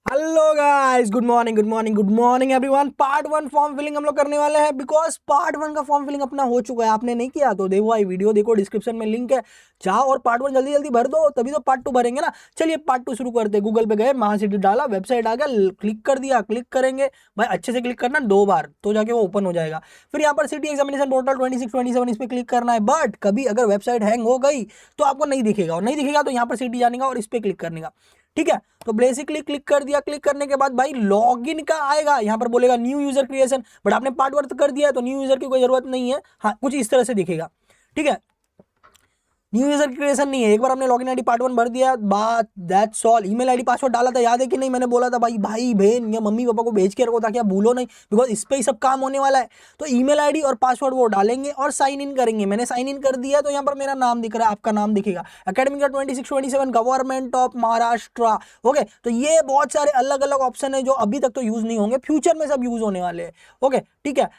Hello guys, good morning good morning good morning everyone. Part 1 form filling हम लोग करने वाले हैं बिकॉज पार्ट 1 का फॉर्म फिलिंग अपना हो चुका है। आपने नहीं किया तो देखो, आई वीडियो देखो, डिस्क्रिप्शन में लिंक है, जाओ और पार्ट 1 जल्दी जल्दी भर दो, तभी तो पार्ट 2 भरेंगे ना। चलिए पार्ट 2 शुरू करते हैं। गूगल पे गए, महासिटी डाला, वेबसाइट आ गया, क्लिक कर दिया। क्लिक करेंगे भाई, अच्छे से क्लिक करना 2 बार तो जाके वो ओपन हो जाएगा। फिर यहाँ पर सिटी एग्जामिनेशन पोर्टल 26-27 इस पे क्लिक करना है। बट कभी अगर वेबसाइट हैंग हो गई तो आपको नहीं दिखेगा, और नहीं दिखेगा तो यहाँ पर सिटी जाने का और इस पे क्लिक करने का। ठीक है, तो बेसिकली क्लिक कर दिया। क्लिक करने के बाद भाई लॉगिन का आएगा, यहाँ पर बोलेगा न्यू यूजर क्रिएशन, बट आपने पार्ट वर्क कर दिया है तो न्यू यूजर की कोई जरूरत नहीं है। हाँ, कुछ इस तरह से दिखेगा। ठीक है, न्यू यूजर क्रिएशन नहीं है। एक बार हमने लॉगिन आईडी पार्ट 1 भर दिया, बात that's all. Email ID password डाला था, याद है कि नहीं? मैंने बोला था भाई भाई बहन या मम्मी पापा को भेज के रखो ताकि आप भूलो नहीं, बिकॉज इस पे ही सब काम होने वाला है। तो ईमेल आईडी और पासवर्ड वो डालेंगे और साइन इन करेंगे। मैंने साइन इन कर दिया, तो यहाँ पर मेरा नाम दिख रहा है, आपका नाम दिखेगा, academic 26-27 government of Maharashtra. Okay, तो ये बहुत सारे अलग अलग ऑप्शन है जो अभी तक तो यूज नहीं होंगे, फ्यूचर में सब यूज होने वाले हैं। ओके, ठीक है।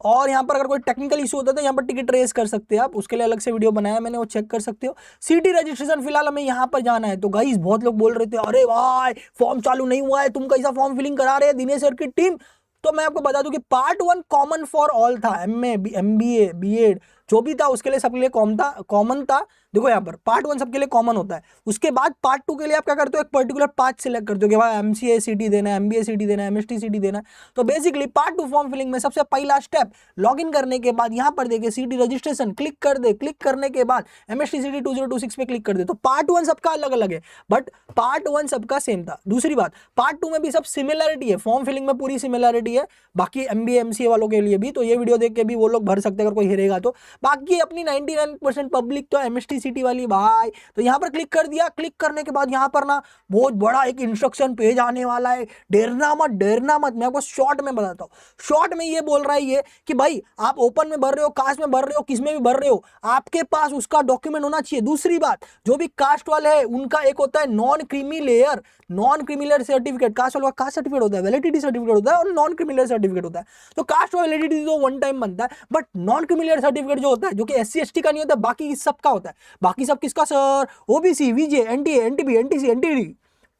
और यहाँ पर अगर कोई टेक्निकल इशू होता है तो यहाँ पर टिकट रेस कर सकते हैं आप, उसके लिए अलग से वीडियो बनाया मैंने, वो चेक कर सकते हो। सिटी रजिस्ट्रेशन फिलहाल हमें यहाँ पर जाना है। तो गाइस बहुत लोग बोल रहे थे, अरे भाई फॉर्म चालू नहीं हुआ है, तुम कैसा फॉर्म फिलिंग करा रहे हैं दिनेश सर की टीम। तो मैं आपको बता दूं कि पार्ट 1 कॉमन फॉर ऑल था, एमए एमबीए बीएड जो भी था उसके लिए, सबके लिए कॉमन था। देखो यहाँ पर पार्ट 1 सबके लिए कॉमन होता है। उसके बाद पार्ट 2 के लिए आप क्या करते हो, एक पर्टिकुलर पार्ट सिलेक्ट करते हो कि भाई एमसीए सीटी देना है, एमबीए सीटी देना है, एमएसटी सीटी देना है। तो बेसिकली पार्ट 2 फॉर्म फिलिंग में सबसे पहला स्टेप, लॉगिन करने के बाद यहाँ पर देखिए सीटी रजिस्ट्रेशन क्लिक कर दे। क्लिक करने के बाद एमएसटी सीटी 2026 पे क्लिक कर दे। तो पार्ट 1 सबका अलग अलग है, बट पार्ट 1 सबका सेम था। दूसरी बात, पार्ट 2 में भी सब सिमिलरिटी है, फॉर्म फिलिंग में पूरी सिमिलरिटी है। बाकी एमबीए एमसीए वालों के लिए भी तो ये वीडियो देख के भी वो लोग भर सकते हैं अगर कोई हेरेगा तो। बाकी अपनी 99% पब्लिक तो एमएसटी सीटी वाली भाई। तो यहाँ पर क्लिक कर दिया। क्लिक करने के बाद यहाँ पर ना बहुत बड़ा एक इंस्ट्रक्शन पेज आने वाला है। डरना मत, डरना मत, मैं आपको शॉर्ट में बताता हूँ। शॉर्ट में ये बोल रहा है ये कि भाई आप ओपन में भर रहे हो, कास्ट में भर रहे हो, किस में भी भर रहे हो, आपके पास उसका डॉक्यूमेंट होना चाहिए। दूसरी बात, जो भी कास्ट वाले हैं उनका एक होता है non creamy layer certificate. Caste वाला कास्ट सर्टिफिकेट होता है, वैलिडिटी सर्टिफिकेट होता है, और नॉन क्रीमी लेयर सर्टिफिकेट होता है। तो कास्ट और वैलिडिटी तो वन टाइम बनता है, but non creamy layer certificate जो होता है, जो कि एससी एसटी का नहीं होता, बाकी सबका होता है। बाकी सब किसका sir? OBC, VJ, NTA, NTB, NTC, NTD,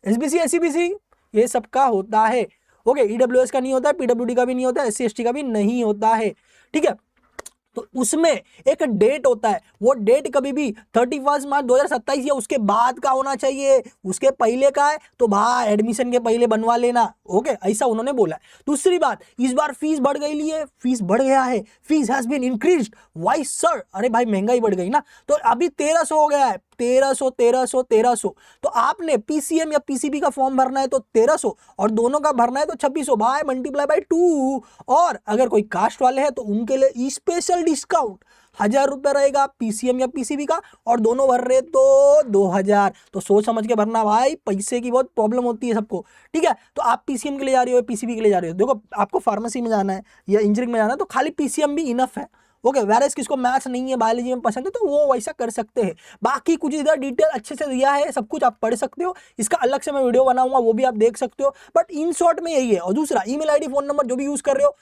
SBC, SCBC, ये सबका होता है। ओके, ईडब्ल्यूएस का नहीं होता है, पीडब्ल्यूडी का भी नहीं होता है, एससी एसटी का भी नहीं होता है। ठीक है, तो उसमें एक डेट होता है, वो डेट कभी भी 31 मार्च 2027 या उसके बाद का होना चाहिए। उसके पहले का है तो भाई एडमिशन के पहले बनवा लेना। ओके, ऐसा उन्होंने बोला है। दूसरी बात, इस बार फीस बढ़ गई है, फीस बढ़ गया है, fees has been increased. Why sir? अरे भाई महंगाई बढ़ गई ना, तो अभी 1300 हो गया है। 1300 तो आपने पीसीएम या पीसीबी का फॉर्म भरना है तो 1300, और दोनों का भरना है तो 2600, भाई मल्टीप्लाई बाय 2। और अगर कोई कास्ट वाले हैं तो उनके लिए स्पेशल डिस्काउंट 1000 रुपये रहेगा पीसीएम या पीसीबी का, और दोनों भर रहे तो 2000। तो सोच समझ के भरना भाई, पैसे की बहुत प्रॉब्लम होती है सबको। ठीक है, तो आप पीसीएम के लिए जा रहे हो, पीसीबी के लिए जा रहे हो, देखो आपको फार्मेसी में जाना है या इंजीनियरिंग में जाना है तो खाली पीसीएम भी इनफ है। ओके, वेरएस किसको मैथ्स नहीं है, बायोलॉजी में पसंद है तो वो वैसा कर सकते हैं। बाकी कुछ इधर डिटेल अच्छे से दिया है, सब कुछ आप पढ़ सकते हो, इसका अलग से मैं वीडियो बनाऊंगा, वो भी आप देख सकते हो। बट इन शॉर्ट में यही है। और दूसरा, ईमेल आईडी फोन नंबर जो भी यूज कर रहे हो,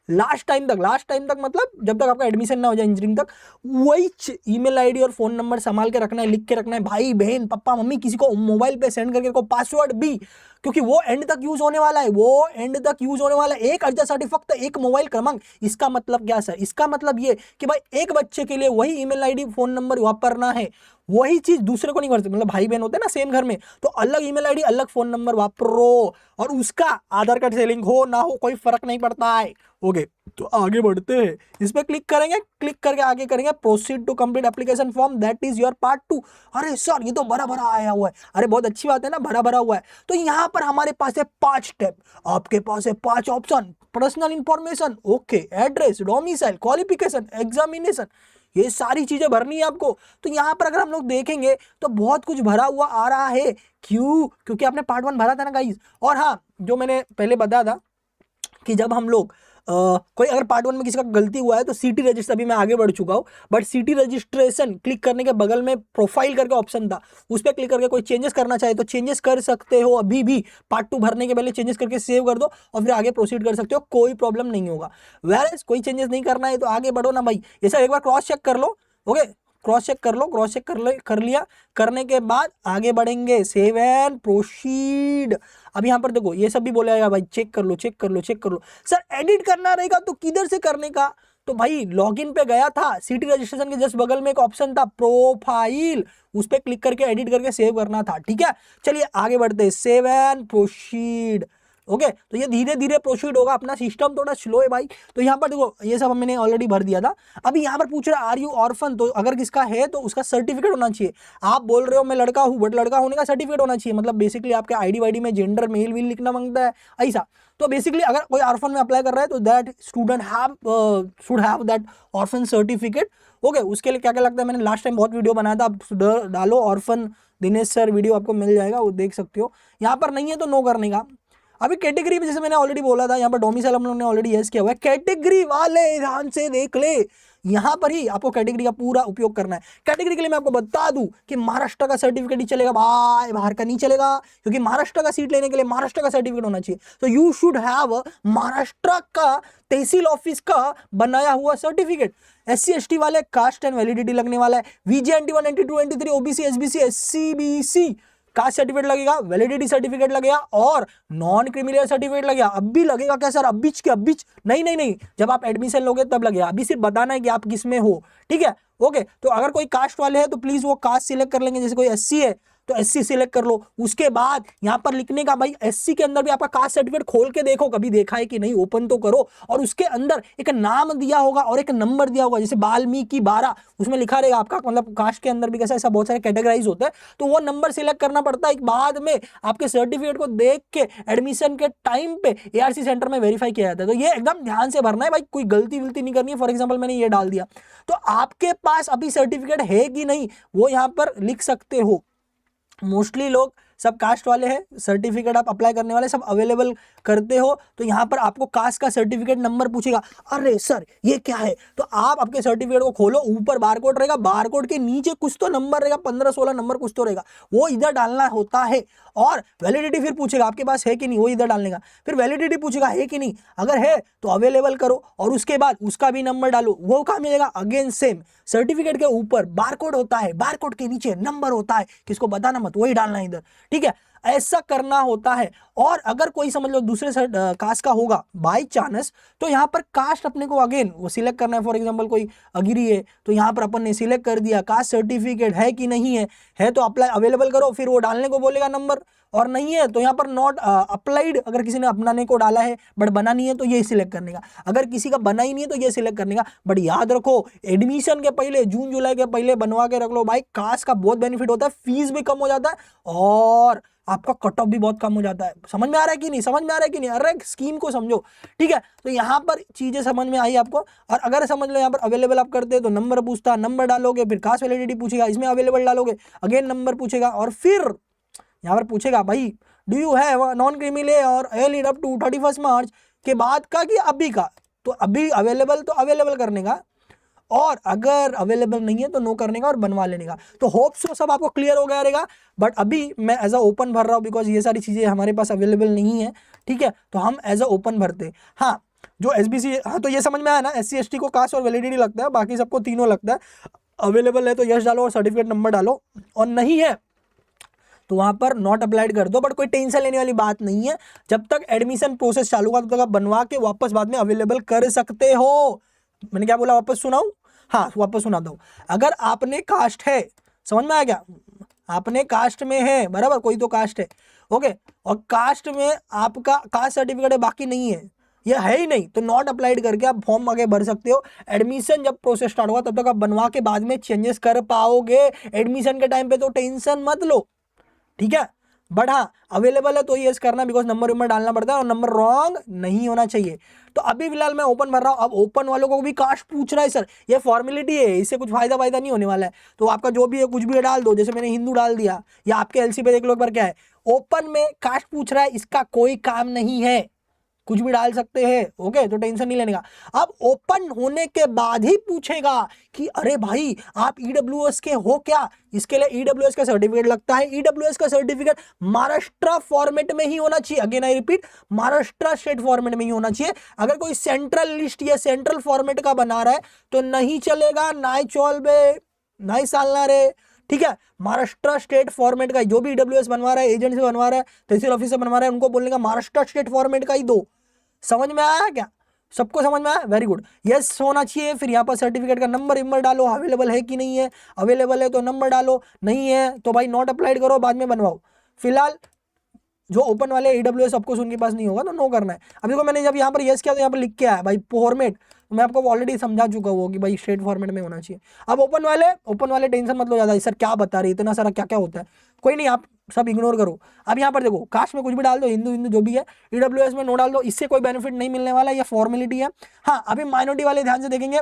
लास्ट टाइम तक मतलब जब तक आपका एडमिशन ना हो जाए इंजीनियरिंग तक, वही ईमेल आईडी और फोन नंबर संभाल के रखना है, लिख के रखना है। भाई बहन पापा मम्मी किसी को मोबाइल पे सेंड करके को पासवर्ड भी, क्योंकि वो एंड तक यूज होने वाला है, वो एंड तक यूज होने वाला है। एक अर्जासाठी फक्त एक मोबाइल क्रमांक। इसका मतलब क्या सर? इसका मतलब ये कि भाई एक बच्चे के लिए वही ईमेल आईडी फोन नंबर वापरना है, वही चीज दूसरे को नहीं कर सकते। मतलब भाई बहन होते हैं ना सेम घर में, तो अलग ईमेल आईडी अलग फोन नंबर वापरो, और उसका आधार कार्ड से लिंक हो ना हो कोई फर्क नहीं पड़ता है। ओके, तो आगे बढ़ते हैं। इस पे क्लिक करेंगे, क्लिक करके आगे करेंगे proceed to complete application form, that is your part 2। अरे सर ये तो भरा भरा आया हुआ है। अरे बहुत अच्छी बात है ना, भरा भरा हुआ है। तो यहाँ पर हमारे पास है 5 स्टेप, आपके पास है 5 option. Personal information, okay, address, domicile, qualification, examination, ये सारी चीजें भरनी है आपको। तो यहाँ पर अगर हम लोग देखेंगे तो बहुत कुछ भरा हुआ आ रहा है। क्यों? क्योंकि आपने पार्ट 1 भरा था ना गाइस। और हाँ, जो मैंने पहले बताया था कि जब हम लोग कोई अगर पार्ट 1 में किसी का गलती हुआ है तो सिटी रजिस्टर, अभी मैं आगे बढ़ चुका हूँ, बट सिटी रजिस्ट्रेशन क्लिक करने के बगल में प्रोफाइल करके ऑप्शन था, उस पर क्लिक करके कोई चेंजेस करना चाहे तो चेंजेस कर सकते हो। अभी भी पार्ट 2 भरने के पहले चेंजेस करके सेव कर दो और फिर आगे प्रोसीड कर सकते हो, कोई प्रॉब्लम नहीं होगा। वेयर कोई चेंजेस नहीं करना है तो आगे बढ़ो ना भाई, ये सब एक बार क्रॉस चेक कर लो। ओके, क्रॉस चेक कर लो, क्रॉस चेक कर लिया, करने के बाद आगे बढ़ेंगे, सेव एंड प्रोसीड। अब यहाँ पर देखो ये सब भी बोला जाएगा भाई चेक कर लो, चेक कर लो, चेक कर लो। सर एडिट करना रहेगा तो किधर से करने का? तो भाई लॉगिन पे गया था, सिटी रजिस्ट्रेशन के जस्ट बगल में एक ऑप्शन था प्रोफाइल, उस पर क्लिक करके एडिट करके सेव करना था। ठीक है, चलिए आगे बढ़ते हैं, सेव एंड प्रोसीड। ओके, तो ये धीरे धीरे प्रोसीड होगा, अपना सिस्टम थोड़ा स्लो है भाई। तो यहाँ पर देखो ये सब मैंने ऑलरेडी भर दिया था। अभी यहाँ पर पूछ रहा है आर यू ऑर्फन, तो अगर किसका है तो उसका सर्टिफिकेट होना चाहिए। आप बोल रहे हो मैं लड़का हूँ, बट लड़का होने का सर्टिफिकेट होना चाहिए, मतलब बेसिकली आपके आईडी वाईडी में जेंडर मेल वील लिखना मांगता है ऐसा। तो बेसिकली अगर कोई ऑर्फन में अप्लाई कर रहा है तो that student should have that orphan certificate. Okay, उसके लिए क्या क्या लगता है मैंने लास्ट टाइम बहुत वीडियो बनाया था, आप डालो ऑर्फन दिनेश सर वीडियो, आपको मिल जाएगा, वो देख सकते हो। यहाँ पर नहीं है तो नो करने का। अभी कैटेगरी में जैसे मैंने ऑलरेडी बोला था, यहाँ पर डोमिसाइल हम लोगों ने ऑलरेडी यस किया हुआ है। कैटेगरी वाले ध्यान से देख ले, यहाँ पर ही आपको कैटेगरी का पूरा उपयोग करना है। कैटेगरी के लिए मैं आपको बता दूं कि महाराष्ट्र का सर्टिफिकेट ही चलेगा भाई, बाहर का नहीं चलेगा, क्योंकि महाराष्ट्र का सीट लेने के लिए महाराष्ट्र का सर्टिफिकेट होना चाहिए। तो यू शुड हैव महाराष्ट्र का तहसील ऑफिस का बनाया हुआ सर्टिफिकेट। SC ST वाले कास्ट एंड वैलिडिटी लगने वाला है, VJ 91 92 93 OBC SBC SC BC caste certificate लगेगा, वैलिडिटी सर्टिफिकेट लगेगा और नॉन क्रिमिनल सर्टिफिकेट लगेगा। अब भी लगेगा क्या सर, अब बीच के अब बीच? नहीं, जब आप एडमिशन लोगे तब लगेगा, अभी सिर्फ बताना है कि आप किस में हो। ठीक है, ओके। तो अगर कोई कास्ट वाले हैं तो प्लीज वो कास्ट सिलेक्ट कर लेंगे, जैसे कोई SC है तो SC सिलेक्ट कर लो। उसके बाद यहाँ पर लिखने का भाई SC के अंदर भी आपका कास्ट सर्टिफिकेट खोल के देखो, कभी देखा है कि नहीं, ओपन तो करो, और उसके अंदर एक नाम दिया होगा और एक नंबर दिया होगा, जैसे वाल्मीकि 12 उसमें लिखा रहेगा आपका, मतलब कास्ट के अंदर भी कैसा ऐसा बहुत सारे कैटेगराइज होते हैं, तो वो नंबर सिलेक्ट करना पड़ता है। बाद में आपके सर्टिफिकेट को देख के एडमिशन के टाइम पे ARC सेंटर में वेरीफाई किया जाता है। तो ये एकदम ध्यान से भरना है भाई, कोई गलती विलती नहीं करनी है। फॉर एग्जाम्पल मैंने ये डाल दिया, तो आपके पास अभी सर्टिफिकेट है कि नहीं वो यहाँ पर लिख सकते हो। मोस्टली लोग सब कास्ट वाले हैं, सर्टिफिकेट आप अप्लाई करने वाले सब अवेलेबल करते हो, तो यहाँ पर आपको कास्ट का सर्टिफिकेट नंबर पूछेगा। अरे सर ये क्या है, तो आप आपके सर्टिफिकेट को खोलो, ऊपर बारकोड रहेगा, बारकोड के नीचे कुछ तो नंबर रहेगा, 15-16 नंबर कुछ तो रहेगा, वो इधर डालना होता है। और वैलिडिटी फिर पूछेगा आपके पास है कि नहीं, वो इधर डालने का। फिर वैलिडिटी पूछेगा है कि नहीं, अगर है तो अवेलेबल करो, और उसके बाद उसका भी नंबर डालो। वो कहाँ मिलेगा, अगेन सेम सर्टिफिकेट के ऊपर बारकोड होता है, बारकोड के नीचे नंबर होता है, किसको बताना मत, वही डालना है इधर। ठीक है, ऐसा करना होता है। और अगर कोई समझ लो दूसरे कास्ट का होगा बाई चांस, तो यहाँ पर कास्ट अपने को अगेन वो सिलेक्ट करना है। फॉर एग्जांपल कोई अग्री है तो यहाँ पर अपन ने सिलेक्ट कर दिया, कास्ट सर्टिफिकेट है कि नहीं है तो अप्लाई अवेलेबल करो, फिर वो डालने को बोलेगा नंबर, और नहीं है तो यहाँ पर नॉट अप्लाइड, अगर किसी ने अपनाने को डाला है बट बना नहीं है तो ये सिलेक्ट करने का, अगर किसी का बना ही नहीं है तो ये सिलेक्ट करने का। बट याद रखो एडमिशन के पहले, जून जुलाई के पहले बनवा के रख लो भाई, कास्ट का बहुत बेनिफिट होता है, फीस भी कम हो जाता है और आपका कट ऑफ भी बहुत कम हो जाता है। समझ में आ रहा है कि नहीं, समझ में आ रहा है कि नहीं, अरे स्कीम को समझो। ठीक है, तो यहाँ पर चीजें समझ में आई आपको। और अगर समझ लो यहाँ पर अवेलेबल आप करते हैं तो नंबर पूछता, नंबर डालोगे, फिर कास्ट वैलिडिटी पूछेगा, इसमें अवेलेबल डालोगे, अगेन नंबर पूछेगा, और फिर यहाँ पर पूछेगा भाई do you have non criminal और एल अप टू 31 मार्च के बाद का कि अभी का, तो अभी अवेलेबल तो अवेलेबल करने का, और अगर अवेलेबल नहीं है तो नो करने का और बनवा लेने का। तो होप सो सब आपको क्लियर हो गया रहेगा। बट अभी मैं एज अ ओपन भर रहा हूँ बिकॉज ये सारी चीज़ें हमारे पास अवेलेबल नहीं है। ठीक है, तो हम एज अ ओपन भरते। हाँ, जो SBC, हाँ तो ये समझ में आया ना, SC ST को कास्ट और वैलिडिटी लगता है, बाकी सबको तीनों लगता है। अवेलेबल है तो यस डालो और सर्टिफिकेट नंबर डालो, और नहीं है तो वहां पर नॉट अप्लाइड कर दो। बट कोई टेंशन लेने वाली बात नहीं है, जब तक एडमिशन प्रोसेस चालू होगा तब तक आप बनवा के वापस बाद में अवेलेबल कर सकते हो। मैंने क्या बोला, वापस सुनाऊं? हाँ वापस सुना दो। अगर आपने कास्ट है, समझ में आ गया, आपने कास्ट में है बराबर, कोई तो कास्ट है, ओके, और कास्ट में आपका कास्ट सर्टिफिकेट है बाकी नहीं है, ये है ही नहीं, तो नॉट अप्लाइड करके आप फॉर्म आगे भर सकते हो। एडमिशन जब प्रोसेस स्टार्ट होगा तब तक आप बनवा के बाद में चेंजेस कर पाओगे। एडमिशन के टाइम पे तो टेंशन मत लो, ठीक है। बट हाँ अवेलेबल है तो यस करना, बिकॉज नंबर वंबर डालना पड़ता है और नंबर रॉन्ग नहीं होना चाहिए। तो अभी फिलहाल मैं ओपन भर रहा हूँ। अब ओपन वालों को भी कास्ट पूछ रहा है सर, ये फॉर्मेलिटी है, इससे कुछ फायदा नहीं होने वाला है, तो आपका जो भी है कुछ भी डाल दो, जैसे मैंने हिंदू डाल दिया, या आपके LC पे देख लो एक बार क्या है, ओपन में कास्ट पूछ रहा है, इसका कोई काम नहीं है, कुछ भी डाल सकते हैं, ओके, तो टेंशन नहीं लेने का। अब ओपन होने के बाद ही पूछेगा कि अरे भाई आप EWS के हो क्या, इसके लिए EWS का सर्टिफिकेट लगता है। EWS का सर्टिफिकेट महाराष्ट्र फॉर्मेट में ही होना चाहिए, again I repeat, Maharashtra state format में ही होना चाहिए। अगर कोई सेंट्रल लिस्ट या सेंट्रल फॉर्मेट का बना रहा है तो नहीं चलेगा, नाई चौल बे, नाइस सालना रे, ठीक है। महाराष्ट्र स्टेट फॉर्मेट का जो भी ईडब्ल्यूएस बनवा रहा है, एजेंट से बनवा रहा है, तहसील ऑफिस से बनवा रहा है, उनको बोलने का महाराष्ट्र स्टेट फॉर्मेट का ही दो। समझ में आया क्या? सबको समझ में आया? वेरी गुड, यस होना चाहिए। फिर यहाँ पर सर्टिफिकेट का नंबर डालो, अवेलेबल है कि नहीं है, अवेलेबल है तो नंबर डालो, नहीं है तो भाई नॉट अप्लाइड करो, बाद में बनवाओ। फिलहाल जो ओपन वाले ईडब्ल्यूएस सबको उनके पास नहीं होगा तो नो करना है। अभी देखो मैंने जब यहाँ पर यस किया तो यहाँ पर लिख के आया भाई फॉर्मेट, तो मैं आपको ऑलरेडी समझा चुका हूँ कि भाई स्ट्रेट फॉर्मेट में होना चाहिए। अब ओपन वाले टेंशन मत लो ज़्यादा, सर क्या बता रही है, इतना सारा क्या क्या होता है, कोई नहीं, आप सब इग्नोर करो। अब यहाँ पर देखो कास्ट में कुछ भी डाल दो, हिंदू हिंदू जो भी है, ईडब्ल्यूएस में नो डाल दो, इससे कोई बेनिफिट नहीं मिलने वाला, ये फॉर्मेलिटी है। हाँ अभी माइनॉरिटी वाले ध्यान से देखेंगे,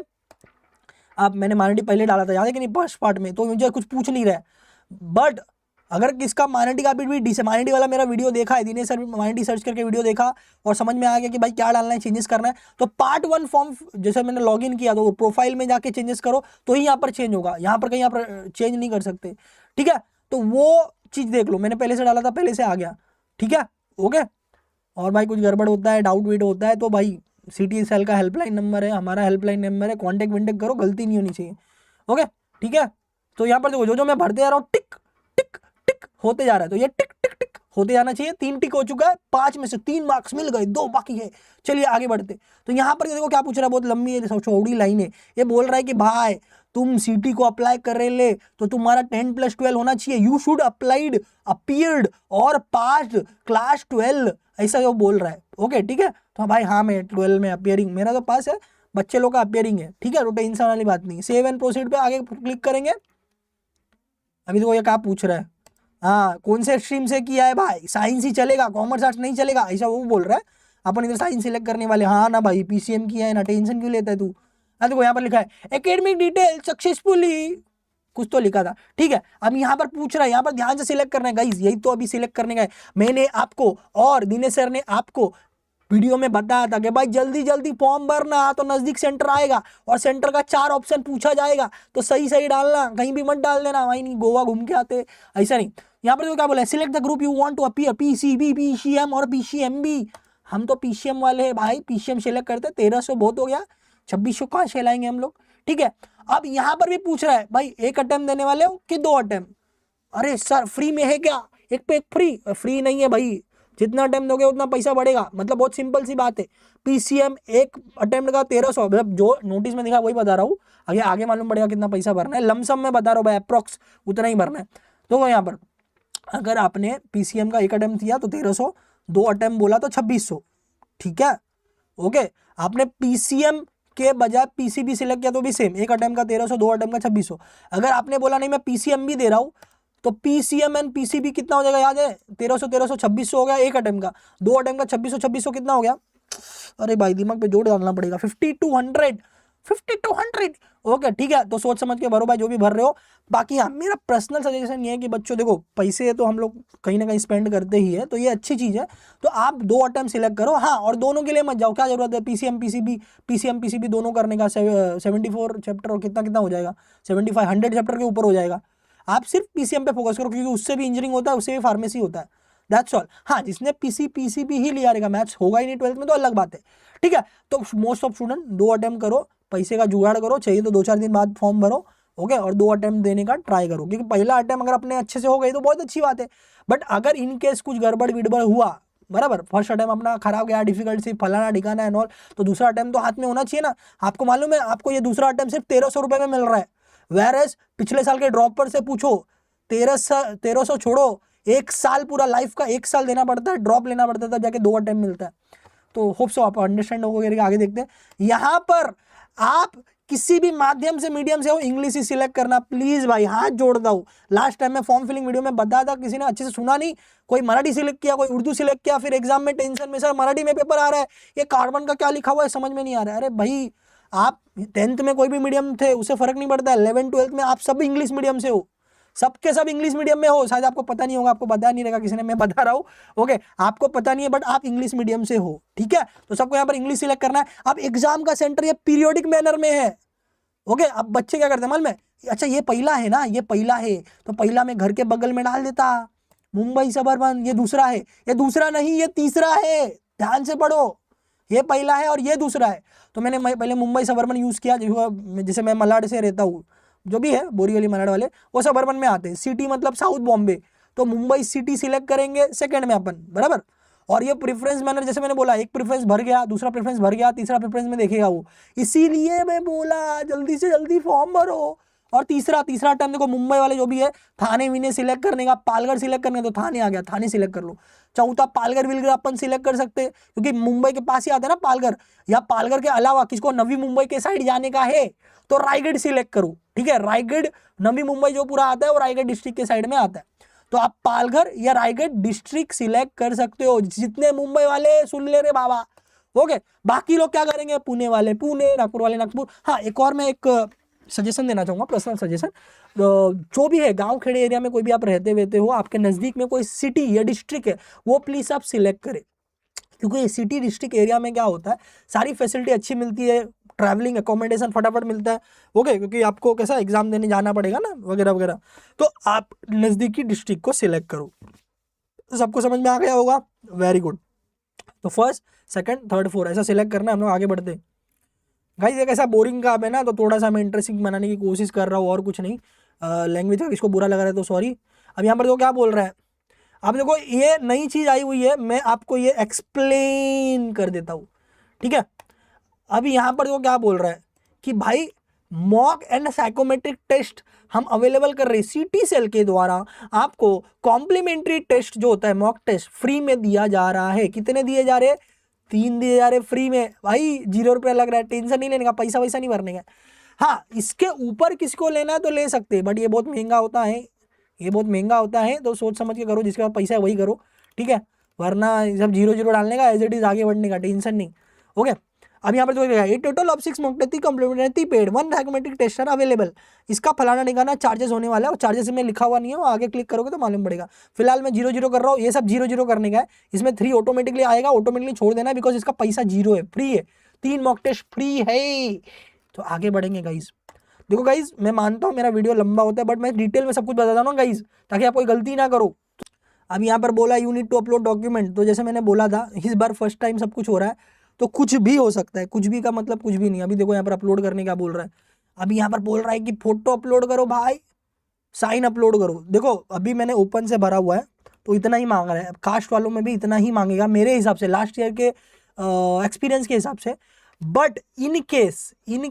अब मैंने माइनॉरिटी पहले डाला था याद है कि नहीं फर्स्ट पार्ट में, तो मुझे कुछ पूछ नहीं रहा है, बट अगर किसका माइनॉरिटी का भी माइनॉरिटी वाला मेरा वीडियो देखा है, दिनेश सर माइनॉरिटी सर्च करके वीडियो देखा और समझ में आ गया कि भाई क्या डालना है, चेंजेस करना है, तो पार्ट 1 फॉर्म जैसे मैंने लॉगिन किया तो प्रोफाइल में जाके चेंजेस करो तो ही यहाँ पर चेंज होगा, यहाँ पर कहीं यहाँ पर चेंज नहीं कर सकते, ठीक है। तो वो चीज़ देख लो, मैंने पहले से डाला था, पहले से आ गया, ठीक है, ओके। और भाई कुछ गड़बड़ होता है, डाउट वीट होता है तो भाई सिटी सेल का हेल्पलाइन नंबर है, हमारा हेल्पलाइन नंबर है, कॉन्टेक्ट विंटेक्ट करो, गलती नहीं होनी चाहिए, ओके, ठीक है। तो यहाँ पर देखो जो मैं भरते जा रहा हूँ टिक टिक टिक होते जा रहा है, तो ये टिक टिक टिक होते जाना चाहिए। 3 टिक हो चुका है, 5 में से 3 मार्क्स मिल गए, 2 बाकी है। चलिए आगे बढ़ते। तो यहाँ पर देखो क्या पूछ रहा है, बहुत लंबी है, चौड़ी लाइन है। ये बोल रहा है कि भाई तुम सीटी को अप्लाई कर रहे ले तो तुम्हारा 10+12 होना चाहिए, यू शुड अप्लाइड अपियर्ड और पास्ड क्लास 12, ऐसा वो बोल रहा है, ओके ठीक है। तो भाई हाँ मैं 12 में अपियरिंग, मेरा तो पास है, बच्चे लोग का अपियरिंग है, ठीक है, तो टेंशन वाली बात नहीं। सेव एंड प्रोसीड पे आगे क्लिक करेंगे। अभी देखो ये क्या पूछ रहा है, हाँ कौन से स्ट्रीम से किया है भाई, साइंस ही चलेगा, कॉमर्स आर्ट्स नहीं चलेगा, ऐसा वो बोल रहा है। अपन इधर साइंस सिलेक्ट करने वाले, हाँ ना भाई पीसीएम किया है ना, टेंशन क्यों लेता है तू। हाँ देखो यहाँ पर लिखा है एकेडमिक डिटेल सक्सेसफुली, कुछ तो लिखा था, ठीक है। अब यहाँ पर पूछ रहा है, यहाँ पर ध्यान से सिलेक्ट करना है गाइस, यही तो अभी सिलेक्ट करने का है। मैंने आपको और दिनेश सर ने आपको वीडियो में बताया था कि भाई जल्दी जल्दी फॉर्म भरना, तो नजदीक सेंटर आएगा और सेंटर का 4 ऑप्शन पूछा जाएगा, तो सही सही डालना, कहीं भी मत डाल देना, वहीं नहीं गोवा घूम के आते, ऐसा नहीं। यहाँ पर जो क्या बोला है, select the group you want to appear, PCB, PCM और पीसीएमबी। हम तो पीसीएम वाले हैं भाई, पीसीएम सिलेक्ट करते, 1300 बहुत हो गया, 2600 कहाँ सहलाएंगे हम लोग, ठीक है। अब यहाँ पर भी पूछ रहा है भाई 1 अटेम्प्ट देने वाले हो कि 2 अटेम्प्ट, अरे सर फ्री में है क्या, एक पे एक फ्री, फ्री नहीं है भाई, जितना अटेम्प्ट दोगे उतना पैसा बढ़ेगा, मतलब बहुत सिंपल सी बात है। पीसीएम 1 अटेम्प्ट का 1300, मतलब जो नोटिस में दिखा वही बता रहा हूँ, आगे आगे मालूम पड़ेगा कितना पैसा भरना है, लमसम में बता रहा हूँ भाई, अप्रॉक्स उतना ही भरना है। तो यहाँ पर अगर आपने पीसीएम का 1 अटेम्प्ट किया तो 1300, 2 अटेम्प्ट बोला तो 2600, ठीक है, ओके। आपने पीसीएम के बजाय पीसीबी सिलेक्ट किया तो भी सेम, 1 अटेम्प्ट का 1300, 2 अटेम्प्ट का 2600। अगर आपने बोला नहीं मैं पीसीएम भी दे रहा हूँ, तो पीसीएम एंड पीसीबी कितना हो जाएगा याद है, 1300 1300 2600 हो गया 1 अटेम्प्ट का, 2 अटेम्प्ट का 2600 2600 कितना हो गया, अरे भाई दिमाग पे जोड़ डालना पड़ेगा, 5200 5200, ओके ठीक है। तो सोच समझ के भरो भाई जो भी भर रहे हो। बाकी हाँ मेरा पर्सनल सजेशन ये है कि बच्चों देखो पैसे तो हम लोग कहीं ना कहीं स्पेंड करते ही है, तो ये अच्छी चीज़ है, तो आप 2 अटेम्प्ट सिलेक्ट करो, हाँ और दोनों के लिए मत जाओ, क्या जरूरत है पीसीएम पीसीबी दोनों करने का, 74 चैप्टर और कितना कितना हो जाएगा, 75 100 चैप्टर के ऊपर हो जाएगा। आप सिर्फ पीसीएम पे फोकस करो, क्योंकि उससे भी इंजीनियरिंग होता है, उससे भी फार्मेसी होता है, दैट्स ऑल। हाँ जिसने पीसीबी ही लिया रहेगा, मैथ्स होगा ही नहीं 12th में तो अलग बात है, ठीक है। तो मोस्ट ऑफ स्टूडेंट 2 अटेम्प्ट करो, पैसे का जुगाड़ करो, चाहिए तो 2-4 दिन बाद फॉर्म भरो, ओके, और 2 अटेम्प्ट देने का ट्राई करो, क्योंकि पहला अटेम्प्ट अगर अपने अच्छे से हो गई तो बहुत अच्छी बात है, बट अगर इनकेस कुछ गड़बड़ विड़बड़ हुआ, बराबर फर्स्ट अटेम्प्ट अपना खराब गया, डिफिकल्ट सी फलाना ठिकाना है नॉल, तो दूसरा अटेम्प्ट तो हाथ में होना चाहिए ना। आपको मालूम है आपको ये दूसरा अटेम्प्ट सिर्फ 1300 रुपये में मिल रहा है, वेरएज पिछले साल के ड्रॉपर से पूछो 1300 छोड़ो, 1 साल पूरा लाइफ का 1 साल देना पड़ता है, ड्रॉप लेना पड़ता है, तब जाके 2 अटेम्प्ट मिलता है। तो होप सो आप अंडरस्टैंड हो गए, आगे देखते हैं। यहाँ पर आप किसी भी माध्यम से मीडियम से हो, इंग्लिश ही सिलेक्ट करना प्लीज भाई, हाथ जोड़ता हूँ। लास्ट टाइम मैं फॉर्म फिलिंग वीडियो में बताया था, किसी ने अच्छे से सुना नहीं, कोई मराठी सिलेक्ट किया, कोई उर्दू सिलेक्ट किया, फिर एग्जाम में टेंशन में सर मराठी में पेपर आ रहा है, ये कार्बन का क्या लिखा हुआ है समझ में नहीं आ रहा है। अरे भाई आप 10th में कोई भी मीडियम थे उससे फर्क नहीं पड़ता है, 11th 12th में आप सब इंग्लिश मीडियम से हो, सबके सब इंग्लिश मीडियम में हो, शायद आपको पता नहीं होगा, आपको बता नहीं रहेगा किसी ने, मैं बता रहा हूँ, ओके आपको पता नहीं है बट आप इंग्लिश मीडियम से हो, ठीक है। तो सबको यहाँ पर इंग्लिश सिलेक्ट करना है। अब एग्जाम का सेंटर ये पीरियोडिक मैनर में है, ओके। अब बच्चे क्या करते हैं मालूम है, अच्छा ये पहला है ना, ये पहला है तो पहला मैं घर के बगल में डाल देता मुंबई सबर्बन, ये दूसरा है, ये दूसरा नहीं ये तीसरा है, ध्यान से पढ़ो, ये पहला है और ये दूसरा है। तो मैंने पहले मुंबई सबर्बन यूज़ किया, जैसे मैं मलाड से रहता हूँ, जो भी है बोरीवली मराड़ वाले, वो सब अर्बन में आते हैं। सिटी मतलब साउथ बॉम्बे, तो मुंबई सिटी सिलेक्ट करेंगे सेकंड में अपन, बराबर। और ये प्रेफरेंस मैंने जैसे मैंने बोला, एक प्रेफरेंस भर गया, दूसरा प्रेफरेंस भर गया, तीसरा प्रेफरेंस में देखेगा वो, इसीलिए मैं बोला जल्दी से जल्दी फॉर्म भरो। और तीसरा टाइम देखो, मुंबई वाले जो भी है थाने विने सिलेक्ट करने का, पालघर सिलेक्ट करने का, तो थाने आ गया, थाने सिलेक्ट कर लो। चौथा पालघर विलघर अपन सिलेक्ट कर सकते हैं, क्योंकि मुंबई के पास ही आता है ना पालघर। या पालघर के अलावा किसको नवी मुंबई के साइड जाने का है तो रायगढ़ सिलेक्ट करो, ठीक है। रायगढ़, नवी मुंबई जो पूरा आता है वो रायगढ़ डिस्ट्रिक्ट के साइड में आता है, तो आप पालघर या रायगढ़ डिस्ट्रिक्ट सिलेक्ट कर सकते हो। जितने मुंबई वाले सुन ले रे बाबा, ओके। बाकी लोग क्या करेंगे, पुणे वाले पुणे, नागपुर वाले नागपुर। हाँ, एक और मैं एक सजेशन देना चाहूँगा, पर्सनल सजेशन। जो भी है गांव खेड़े एरिया में कोई भी आप रहते हो, आपके नज़दीक में कोई सिटी या डिस्ट्रिक्ट है, वो प्लीज़ आप सिलेक्ट करें। क्योंकि सिटी डिस्ट्रिक्ट एरिया में क्या होता है, सारी फैसिलिटी अच्छी मिलती है, ट्रैवलिंग अकोमोडेशन फटाफट मिलता है, ओके। क्योंकि आपको कैसा एग्जाम देने जाना पड़ेगा ना, वगैरह वगैरह, तो आप नज़दीकी डिस्ट्रिक्ट को सिलेक्ट करो। सबको समझ में आ गया होगा, वेरी गुड। तो फर्स्ट, सेकंड, थर्ड, फोर्थ ऐसा सिलेक्ट करना है, हम लोग आगे बढ़ते हैं। गाइस एक ऐसा बोरिंग काम है ना, तो थोड़ा सा मैं इंटरेस्टिंग बनाने की कोशिश कर रहा हूँ, और कुछ नहीं। लैंग्वेज का किसको बुरा लग रहा है तो सॉरी। अब यहाँ पर देखो क्या बोल रहा है, अब देखो ये नई चीज़ आई हुई है, मैं आपको ये एक्सप्लेन कर देता हूँ, ठीक है। अभी यहाँ पर देखो क्या बोल रहा है कि भाई मॉक एंड साइकोमेट्रिक टेस्ट हम अवेलेबल कर रहे हैं सिटी सेल के द्वारा। आपको कॉम्प्लीमेंट्री टेस्ट जो होता है मॉक टेस्ट फ्री में दिया जा रहा है। कितने दिए जा रहे हैं, 3 दिए जा रहे फ्री में। भाई 0 रुपया लग रहा है, टेंशन नहीं लेने का, पैसा वैसा नहीं भरने का। हाँ, इसके ऊपर किसको लेना है तो ले सकते हैं, बट ये बहुत महंगा होता है, ये बहुत महंगा होता है, तो सोच समझ के करो, जिसके पास पैसा है वही करो, ठीक है। वरना सब 0 डालने का, एज इट इज आगे बढ़ने का, टेंशन नहीं, ओके। अब यहाँ पर जो है total of 6 mock test complimentary paid 1 psychometric test are available. इसका फलाना निकालना चार्जेस होने वाला है, और चार्जेस में लिखा हुआ नहीं है, वो आगे क्लिक करोगे तो मालूम पड़ेगा। फिलहाल मैं 0 कर रहा हूँ, ये सब 0 करने का है। इसमें 3 ऑटोमेटिकली आएगा, ऑटोमेटिकली छोड़ देना है, बिकॉज इसका पैसा 0 है, फ्री है, 3 मॉक टेस्ट फ्री है। तो आगे बढ़ेंगे गाइज। देखो गाइज, मैं मानता हूँ मेरा वीडियो लंबा होता है, बट मैं डिटेल में सब कुछ बताता हूँ गाइज, ताकि आप कोई गलती ना करो। अब यहाँ पर बोला you need to upload document, तो जैसे मैंने बोला था, इस बार फर्स्ट टाइम सब कुछ हो रहा है, तो कुछ भी हो सकता है। कुछ भी का मतलब कुछ भी नहीं। अभी देखो यहाँ पर अपलोड करने का बोल रहा है, अभी यहाँ पर बोल रहा है कि फोटो अपलोड करो भाई, साइन अपलोड करो। देखो अभी मैंने ओपन से भरा हुआ है, तो इतना ही मांग रहा है। कास्ट वालों में भी इतना ही मांगेगा मेरे हिसाब से, लास्ट ईयर के एक्सपीरियंस के हिसाब से। बट इन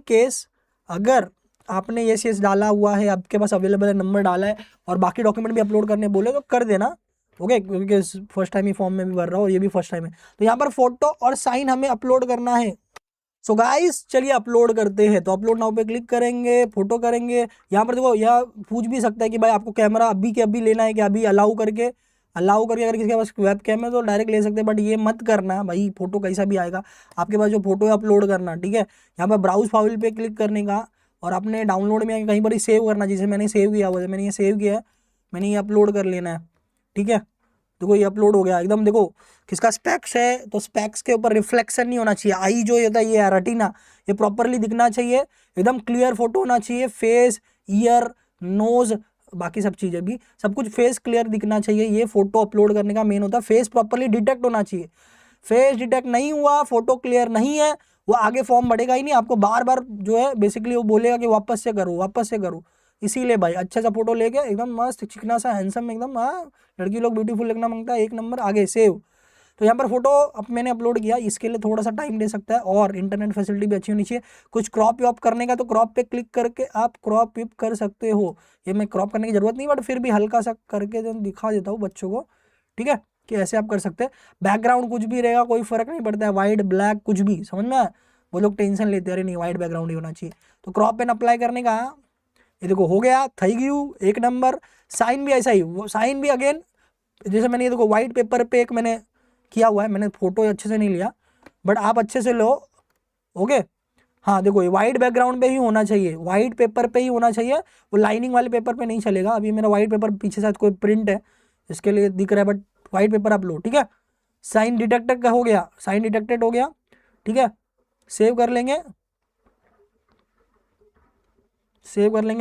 केस अगर आपने ये डाला हुआ है, आपके पास अवेलेबल है, नंबर डाला है, और बाकी डॉक्यूमेंट भी अपलोड करने बोले तो कर देना, ओके। क्योंकि फर्स्ट टाइम ही फॉर्म में भी भर रहा हूँ, और ये भी फर्स्ट टाइम है। तो यहाँ पर फोटो और साइन हमें अपलोड करना है। सो गाइस चलिए अपलोड करते हैं। तो अपलोड नाउ पे क्लिक करेंगे, फोटो करेंगे। यहाँ पर देखो, यह पूछ भी सकता है कि भाई आपको कैमरा अभी के अभी लेना है कि अभी अलाउ करके अगर किसी के पास वेब कैम है तो डायरेक्ट ले सकते हैं, बट ये मत करना भाई, फोटो कैसा भी आएगा आपके पास, जो फोटो है अपलोड करना, ठीक है। यहाँ पर ब्राउज फाइल पे क्लिक करने का, और अपने डाउनलोड में कहीं पर ही सेव करना, जिसे मैंने सेव किया हुआ है, मैंने ये सेव किया है, मैंने ये अपलोड कर लेना है, ठीक है। देखो ये अपलोड हो गया एकदम। देखो किसका स्पेक्स है, तो स्पेक्स के ऊपर रिफ्लेक्शन नहीं होना चाहिए। आई जो होता है ये रेटिना, ये प्रॉपरली दिखना चाहिए, एकदम क्लियर फोटो होना चाहिए। फेस, ईयर, नोज, बाकी सब चीज़ें भी, सब कुछ फेस क्लियर दिखना चाहिए। ये फोटो अपलोड करने का मेन होता है। फेस प्रॉपरली डिटेक्ट होना चाहिए। फेस डिटेक्ट नहीं हुआ, फोटो क्लियर नहीं है, वो आगे फॉर्म बढ़ेगा ही नहीं। आपको बार बार जो है बेसिकली वो बोलेगा कि वापस से करो। इसीलिए भाई अच्छा सा फोटो लेके एकदम मस्त चिकना सा हैंडसम एकदम, हाँ लड़की लोग ब्यूटीफुल लगना मांगता है, 1 नंबर, आगे सेव। तो यहाँ पर फोटो अब मैंने अपलोड किया, इसके लिए थोड़ा सा टाइम ले सकता है, और इंटरनेट फैसिलिटी भी अच्छी होनी चाहिए। कुछ क्रॉप वॉप करने का, तो क्रॉप पे क्लिक करके आप क्रॉप विप कर सकते हो। ये मैं क्रॉप करने की जरूरत नहीं, बट फिर भी हल्का सा करके जो दिखा देता हूँ बच्चों को, ठीक है, कि ऐसे आप कर सकते हैं। बैकग्राउंड कुछ भी रहेगा, कोई फर्क नहीं पड़ता है, वाइट ब्लैक कुछ भी, समझ में आया। वो लोग टेंशन लेते हैं, अरे नहीं वाइट बैकग्राउंड ही होना चाहिए। तो क्रॉप पेन अप्लाई करने का, ये देखो हो गया, थैंक यू, 1 नंबर। साइन भी ऐसा ही, वो साइन भी अगेन जैसे मैंने ये देखो वाइट पेपर पे एक मैंने किया हुआ है, मैंने फोटो अच्छे से नहीं लिया, बट आप अच्छे से लो, ओके। हाँ देखो ये वाइट बैकग्राउंड पे ही होना चाहिए, वाइट पेपर पे ही होना चाहिए, वो लाइनिंग वाले पेपर पे नहीं चलेगा। अभी मेरा वाइट पेपर पीछे साथ कोई प्रिंट है इसके लिए दिख रहा है, बट वाइट पेपर आप लो, ठीक है। साइन डिटेक्टेड का हो गया, साइन डिटेक्टेड हो गया, ठीक है। सेव कर लेंगे,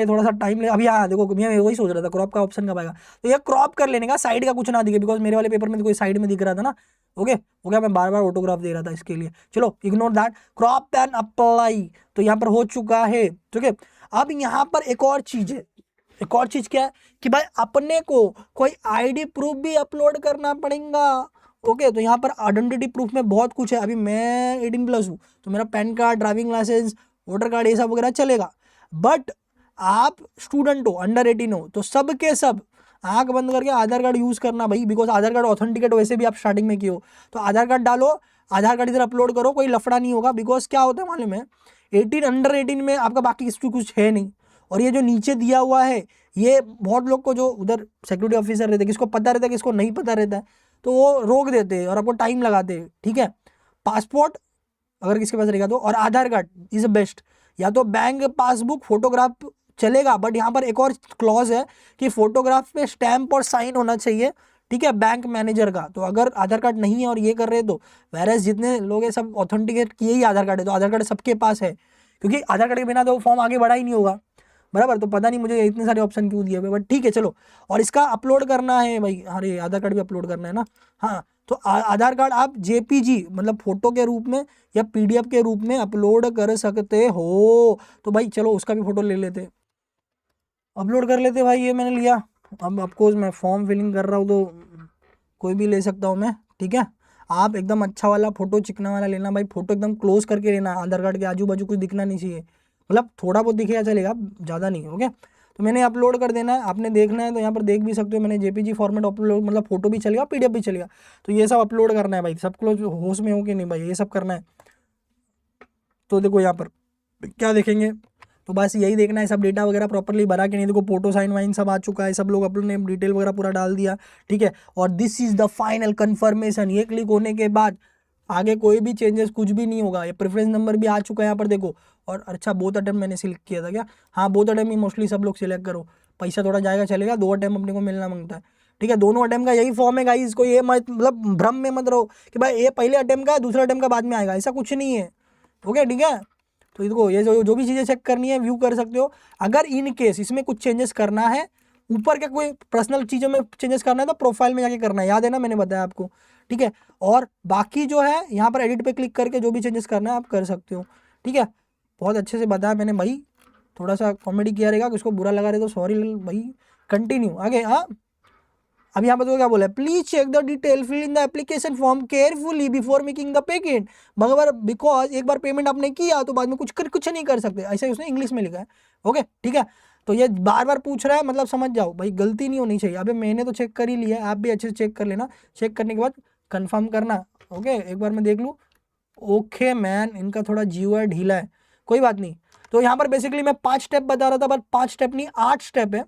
थोड़ा सा टाइम ले। अभी हाँ देखो मैं वही सोच रहा था क्रॉप का ऑप्शन कब आएगा। तो ये क्रॉप कर लेने का, साइड का कुछ ना दिखे, बिकॉज मेरे वाले पेपर में तो कोई साइड में दिख रहा था ना, ओके हो गया। मैं बार बार ऑटोग्राफ दे रहा था इसके लिए, चलो ignore that. Crop and apply, तो यहाँ पर हो चुका है, ठीक है। अब यहाँ पर एक और चीज है, एक और चीज क्या है कि भाई अपने को कोई आईडी प्रूफ भी अपलोड करना पड़ेगा। ओके, तो यहाँ पर आइडेंटिटी प्रूफ में बहुत कुछ है। अभी मैं 18+ हूँ तो मेरा PAN card, driving licence, voter card ये सब वगैरह चलेगा। बट आप स्टूडेंट हो, अंडर 18 हो, तो सब के सब आंख बंद करके आधार कार्ड यूज करना भाई, बिकॉज आधार कार्ड ऑथेंटिकेट वैसे भी आप स्टार्टिंग में किए हो, तो आधार कार्ड डालो, आधार कार्ड इधर अपलोड करो, कोई लफड़ा नहीं होगा। बिकॉज क्या होता है मालूम है, 18 अंडर 18 में आपका बाकी कुछ है नहीं। और ये जो नीचे दिया हुआ है, ये बहुत लोग को जो उधर सिक्योरिटी ऑफिसर रहते हैं, किसको पता रहता है किसको नहीं पता रहता है, तो वो रोक देते हैं और आपको टाइम लगाते हैं। ठीक है, पासपोर्ट अगर किसके पास रहेगा तो, और आधार कार्ड इज बेस्ट। या तो बैंक पासबुक, फोटोग्राफ चलेगा, बट यहाँ पर एक और क्लॉज है कि फोटोग्राफ पे स्टैंप और साइन होना चाहिए। ठीक है, बैंक मैनेजर का। तो अगर आधार कार्ड नहीं है और ये कर रहे हैं तो वैरस जितने लोग हैं सब ऑथेंटिकेट किए ही आधार कार्ड है, तो आधार कार्ड सबके पास है, क्योंकि आधार कार्ड के बिना तो फॉर्म आगे बढ़ा ही नहीं होगा। बराबर, तो पता नहीं मुझे इतने सारे ऑप्शन क्यों दिए हुए, बट ठीक है चलो। और इसका अपलोड करना है भाई, अरे आधार कार्ड भी अपलोड करना है ना। हाँ, तो आधार कार्ड आप जेपीजी मतलब फोटो के रूप में या पीडीएफ के रूप में अपलोड कर सकते हो। तो भाई चलो उसका भी फोटो ले लेते, अपलोड कर लेते भाई। ये मैंने लिया। अब ऑफकोर्स मैं फॉर्म फिलिंग कर रहा हूँ तो कोई भी ले सकता हूँ मैं। ठीक है, आप एकदम अच्छा वाला फोटो, चिकना वाला लेना भाई, फोटो एकदम क्लोज करके लेना, आधार कार्ड के आजू बाजू कुछ दिखना नहीं चाहिए, मतलब थोड़ा बहुत दिखेगा चलेगा, ज़्यादा नहीं। ओके, तो मैंने अपलोड कर देना है, आपने देखना है तो यहाँ पर देख भी सकते हो। मैंने जेपीजी फॉर्मेट अपलोड, मतलब फोटो भी चलेगा, पीडीएफ भी चलेगा। तो ये सब अपलोड करना है भाई, सब क्लोज होश में हो कि नहीं भाई, ये सब करना है। तो देखो यहाँ पर क्या देखेंगे, तो बस यही देखना है सब डेटा वगैरह प्रॉपरली भरा कि नहीं। देखो फोटो, साइन वाइन सब आ चुका है, सब लोग अपने डिटेल वगैरह पूरा डाल दिया। ठीक है, और this is the final confirmation. ये क्लिक होने के बाद आगे कोई भी चेंजेस कुछ भी नहीं होगा। ये प्रेफरेंस नंबर भी आ चुका है यहाँ पर देखो। और अच्छा, बोथ अटेम्प्ट मैंने सिलेक्ट किया था क्या? हाँ, बोथ अटेम्प्ट ही मोस्टली सब लोग सिलेक्ट करो, पैसा थोड़ा जाएगा चलेगा, 2 अटेम्प्ट अपने को मिलना मांगता है। ठीक है, दोनों अटेम्प्ट का यही फॉर्म है गाइस। को ये मत मतलब भ्रम में मत रहो कि भाई ये पहले अटेम्प्ट का, दूसरा अटेम्प्ट का बाद में आएगा, ऐसा कुछ नहीं है। ओके, ठीक है, तो देखो ये जो भी चीज़ें चेक करनी है व्यू कर सकते हो। अगर इन केस इसमें कुछ चेंजेस करना है, ऊपर के कोई पर्सनल चीज़ों में चेंजेस करना है तो प्रोफाइल में जाके करना है, याद है ना, मैंने बताया आपको। ठीक है, और बाकी जो है यहाँ पर एडिट पे क्लिक करके जो भी चेंजेस करना है आप कर सकते हो। ठीक है, बहुत अच्छे से बताया मैंने भाई, थोड़ा सा कॉमेडी किया रहेगा, किसको बुरा लगा रहे तो सॉरी भाई। कंटिन्यू आगे। हाँ, अब यहाँ पर तो क्या बोला है, please check the detail fill in the application form carefully before making the payment. मगर बिकॉज एक बार पेमेंट आपने किया तो बाद में कुछ नहीं कर सकते, ऐसा ही उसने इंग्लिश में लिखा है। ओके, ठीक है, तो ये बार बार पूछ रहा है, मतलब समझ जाओ भाई, गलती नहीं होनी चाहिए। अबे मैंने तो चेक कर ही लिया है, आप भी अच्छे से चेक कर लेना। चेक करने के बाद कंफर्म करना। ओके, एक बार मैं देख लूँ। ओके मैन, इनका थोड़ा जीवा ढीला है, कोई बात नहीं। तो यहाँ पर बेसिकली मैं 5 स्टेप बता रहा था, बट 5 स्टेप नहीं 8 स्टेप है,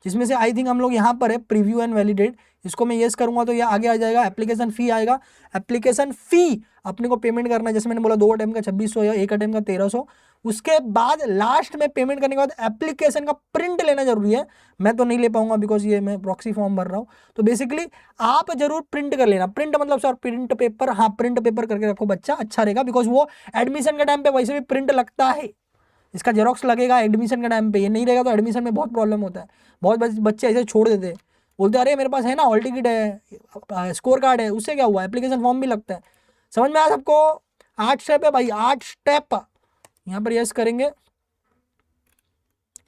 जिसमें से आई थिंक हम लोग यहाँ पर है प्रीव्यू एंड वैलिडेट। इसको मैं येस करूंगा तो ये आगे आ जाएगा। एप्लीकेशन फ़ी आएगा, एप्लीकेशन फ़ी अपने को पेमेंट करना है, जैसे मैंने बोला 2 अटेम्प्ट का 2600 या 1 अटेम्प्ट का 1300। उसके बाद लास्ट में पेमेंट करने के बाद एप्लीकेशन का प्रिंट लेना जरूरी है। मैं तो नहीं ले पाऊंगा बिकॉज ये मैं प्रॉक्सी फॉर्म भर रहा हूँ। तो बेसिकली आप जरूर प्रिंट कर लेना। प्रिंट मतलब सर प्रिंट पेपर, हाँ प्रिंट पेपर करके रखो बच्चा, अच्छा रहेगा, बिकॉज वो एडमिशन के टाइम पे वैसे भी प्रिंट लगता है। इसका जेरोक्स लगेगा एडमिशन के टाइम पे, ये नहीं रहेगा तो एडमिशन में बहुत प्रॉब्लम होता है। बहुत बच्चे ऐसे छोड़ देते हैं, बोलते हैं अरे मेरे पास है ना हॉल टिकट है, स्कोर कार्ड है, उससे क्या हुआ, एप्लीकेशन फॉर्म भी लगता है। समझ में आया सबको? 8 स्टेप है भाई, 8 स्टेप। यहाँ पर यस करेंगे,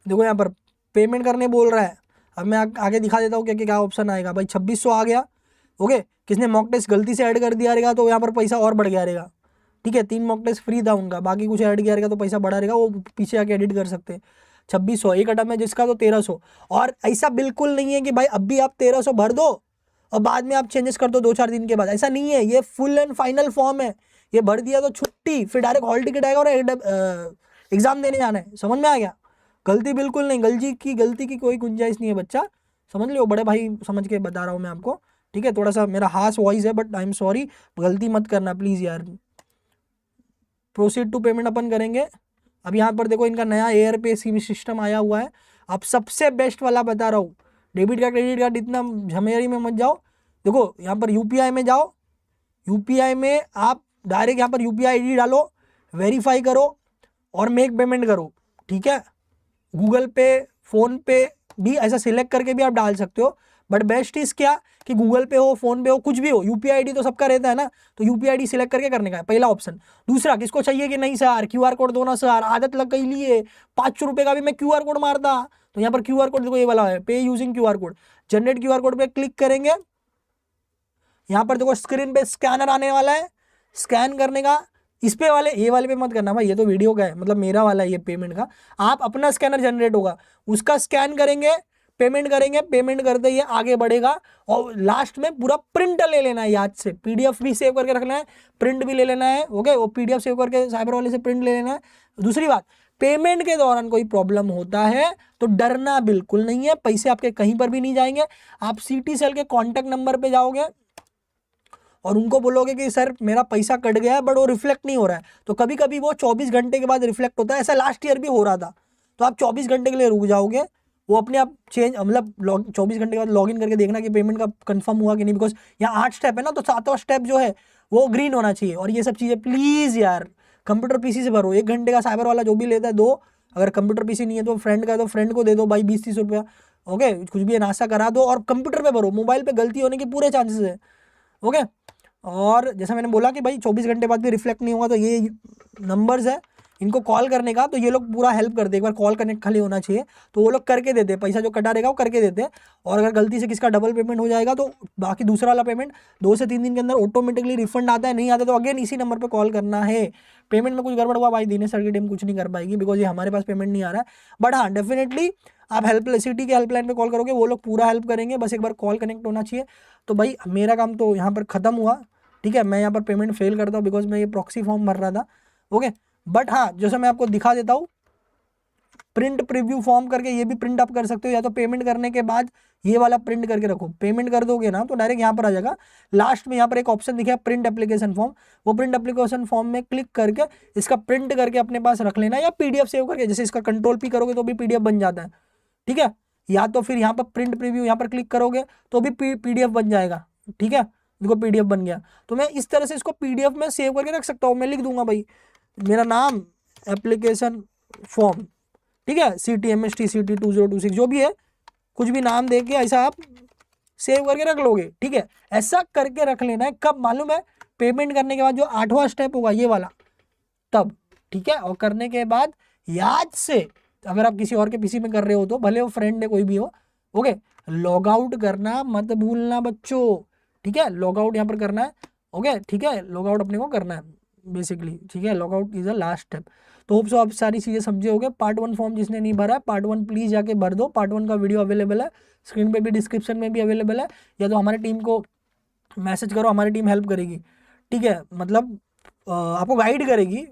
देखो यहाँ पर पेमेंट करने बोल रहा है। अब मैं आगे दिखा देता हूँ क्या क्या ऑप्शन आएगा भाई। 2600 आ गया। ओके, किसने मॉक टेस्ट गलती से ऐड कर दिया रहेगा तो यहाँ पर पैसा और बढ़ गया रहेगा। ठीक है, 3 मॉक टेस्ट फ्री था उनका, बाकी कुछ ऐड किया रहेगा तो पैसा बढ़ा रहेगा, वो पीछे आके एडिट कर सकते हैं। 2600 एक अटैम्प्ट में जिसका तो 1300। और ऐसा बिल्कुल नहीं है कि भाई अब भी आप 1300 भर दो और बाद में आप चेंजेस कर दो 2-4 दिन के बाद, ऐसा नहीं है। ये फुल एंड फाइनल फॉर्म है, ये भर दिया तो छुट्टी, फिर डायरेक्ट हॉल टिकट आएगा और एग्जाम देने जाना है। समझ में आ गया? गलती बिल्कुल नहीं, गलती की कोई गुंजाइश नहीं है बच्चा, समझ लो। बड़े भाई समझ के बता रहा हूँ मैं आपको। ठीक है, थोड़ा सा मेरा हार्श वॉइस है बट आई एम सॉरी, गलती मत करना प्लीज़ यार। प्रोसीड टू पेमेंट अपन करेंगे। अब यहाँ पर देखो इनका नया एयर पे सिस्टम आया हुआ है। अब सबसे बेस्ट वाला बता रहा हूँ, डेबिट कार्ड क्रेडिट कार्ड इतना झमेरी में मत जाओ। देखो यहाँ पर यूपीआई में जाओ, यूपीआई में आप डायरेक्ट यहाँ पर यूपीआई आईडी डालो, वेरीफाई करो और मेक पेमेंट करो। ठीक है, गूगल पे, फोन पे भी ऐसा सिलेक्ट करके भी आप डाल सकते हो, बट बेस्ट इज क्या कि गूगल पे हो, फोन पे हो, कुछ भी हो, यूपीआई आईडी तो सबका रहता है ना, तो यूपीआई आईडी सिलेक्ट करके करने का है, पहला ऑप्शन। दूसरा, किसको चाहिए कि नहीं सर क्यूआर कोड दो ना सर, आदत लग गई लिए 500 रुपये का भी मैं क्यूआर कोड मारता, तो यहाँ पर क्यूआर कोड देखो ये वाला है, पे using QR code, generate QR code पे क्लिक करेंगे। यहाँ पर देखो स्क्रीन पे स्कैनर आने वाला है, स्कैन करने का, इस पे वाले, ये वाले पे मत करना भाई, ये तो वीडियो का है, मतलब मेरा वाला है ये पेमेंट का। आप अपना स्कैनर जनरेट होगा, उसका स्कैन करेंगे, पेमेंट करेंगे, पेमेंट करते ही आगे बढ़ेगा। और लास्ट में पूरा प्रिंट ले लेना है याद से, पीडीएफ भी सेव करके रखना है, प्रिंट भी ले लेना है, ओके। वो पीडीएफ सेव करके साइबर वाले से प्रिंट ले लेना है। दूसरी बात, पेमेंट के दौरान कोई प्रॉब्लम होता है तो डरना बिल्कुल नहीं है, पैसे आपके कहीं पर भी नहीं जाएंगे। आप सिटी सेल के कॉन्टैक्ट नंबर पे जाओगे और उनको बोलोगे कि सर मेरा पैसा कट गया है बट वो रिफ्लेक्ट नहीं हो रहा है, तो कभी कभी वो 24 घंटे के बाद रिफ्लेक्ट होता है, ऐसा लास्ट ईयर भी हो रहा था। तो आप 24 घंटे के लिए रुक जाओगे, वो अपने आप चेंज, मतलब 24 घंटे के बाद लॉगिन करके देखना कि पेमेंट का कंफर्म हुआ कि नहीं, बिकॉज यहाँ 8 स्टेप है ना, तो 7वां स्टेप जो है वो ग्रीन होना चाहिए। और ये सब चीज़ें प्लीज़ यार कंप्यूटर पीसी से भरो, 1 घंटे का साइबर वाला जो भी लेता है दो, अगर कंप्यूटर पीसी नहीं है तो फ्रेंड का है तो फ्रेंड को दे दो भाई 20-30 रुपया, ओके, कुछ भी नाश्ता करा दो, और कंप्यूटर पे भरो, मोबाइल पे गलती होने के पूरे चांसेस है, ओके। और जैसा मैंने बोला कि भाई 24 घंटे बाद भी रिफ्लेक्ट नहीं होगा, तो ये नंबर्स है, इनको कॉल करने का, तो ये लोग पूरा हेल्प करते हैं, एक बार कॉल कनेक्ट खाली होना चाहिए, तो वो लोग करके देते हैं, पैसा जो कटा रहेगा वो करके देते हैं। और अगर गलती से किसका डबल पेमेंट हो जाएगा तो बाकी दूसरा वाला पेमेंट 2 से 3 दिन के अंदर ऑटोमेटिकली रिफंड आता है, नहीं आता तो अगेन इसी नंबर पर कॉल करना है। पेमेंट में कुछ गड़बड़ हुआ भाई दिनेश सर की टीम कुछ नहीं कर पाएगी, बिकॉज ये हमारे पास पेमेंट नहीं आ रहा है, बट हाँ डेफिनेटली आप सिटी के हेल्पलाइन पे कॉल करोगे, वो लोग पूरा हेल्प करेंगे, बस एक बार कॉल कनेक्ट होना चाहिए। तो भाई मेरा काम तो यहाँ पर खत्म हुआ, ठीक है। मैं यहाँ पर पेमेंट फेल करता हूँ बिकॉज मैं ये प्रॉक्सी फॉर्म भर रहा था, ओके। बट हाँ जैसे मैं आपको दिखा देता हूँ, प्रिंट प्रीव्यू फॉर्म करके ये भी प्रिंट आप कर सकते हो, या तो पेमेंट करने के बाद ये वाला प्रिंट करके रखो, पेमेंट कर दोगे ना तो डायरेक्ट यहाँ पर आ जाएगा। लास्ट में यहाँ पर एक ऑप्शन दिखा है प्रिंट एप्लीकेशन फॉर्म, वो प्रिंट एप्लीकेशन फॉर्म में क्लिक करके इसका प्रिंट करके अपने पास रख लेना, या पीडीएफ सेव करके, जैसे इसका कंट्रोल पी करोगे तो भी पीडीएफ बन जाता है, ठीक है। या तो फिर यहाँ पर प्रिंट प्रीव्यू यहाँ पर क्लिक करोगे तो भी पीडीएफ बन जाएगा, ठीक है। देखो पीडीएफ बन गया, तो मैं इस तरह से इसको पीडीएफ में सेव करके रख सकता हूँ। मैं लिख दूंगा भाई मेरा नाम, एप्लीकेशन फॉर्म, ठीक है, CTMST CT 2026 जो भी है, कुछ भी नाम दे के ऐसा आप सेव करके रख लोगे, ठीक है। ऐसा करके रख लेना है, कब मालूम है, पेमेंट करने के बाद जो 8वां स्टेप होगा ये वाला, तब, ठीक है। और करने के बाद याद से, अगर आप किसी और के पीसी में कर रहे हो तो भले वो फ्रेंड है कोई भी हो, ओके, लॉग आउट करना मत भूलना बच्चों, ठीक है। लॉग आउट यहाँ पर करना है, ओके, ठीक है, लॉग आउट अपने को करना है बेसिकली, ठीक है। Log out is the last step. तो होप सो आप सारी चीज़ें समझे होगे। पार्ट 1 फॉर्म जिसने नहीं भरा है, पार्ट 1 प्लीज़ जाके भर दो। पार्ट 1 का वीडियो अवेलेबल है, स्क्रीन पे भी, डिस्क्रिप्शन में भी अवेलेबल है, या तो हमारी टीम को मैसेज करो, हमारी टीम हेल्प करेगी, ठीक है, मतलब आपको गाइड करेगी,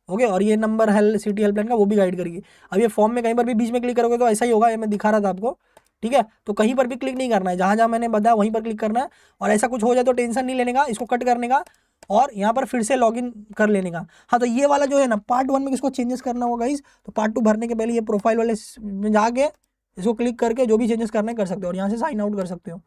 ओके। और ये नंबर है सिटी हेल्पलाइन का, वो भी गाइड करेगी। अब ये फॉर्म में कहीं पर भी बीच में क्लिक करोगे तो ऐसा ही होगा, ये मैं दिखा रहा था आपको, ठीक है। तो कहीं पर भी क्लिक नहीं करना है, जहाँ जहाँ मैंने बताया वहीं पर क्लिक करना है। और ऐसा कुछ हो जाए तो टेंशन नहीं लेने का, इसको कट करने का और यहाँ पर फिर से लॉगिन कर लेने का। हाँ तो ये वाला जो है ना, पार्ट 1 में किसको चेंजेस करना होगा गाइस, तो पार्ट 2 भरने के पहले ये प्रोफाइल वाले में जाके इसको क्लिक करके जो भी चेंजेस करना है कर सकते हो, और यहाँ से साइन आउट कर सकते हो,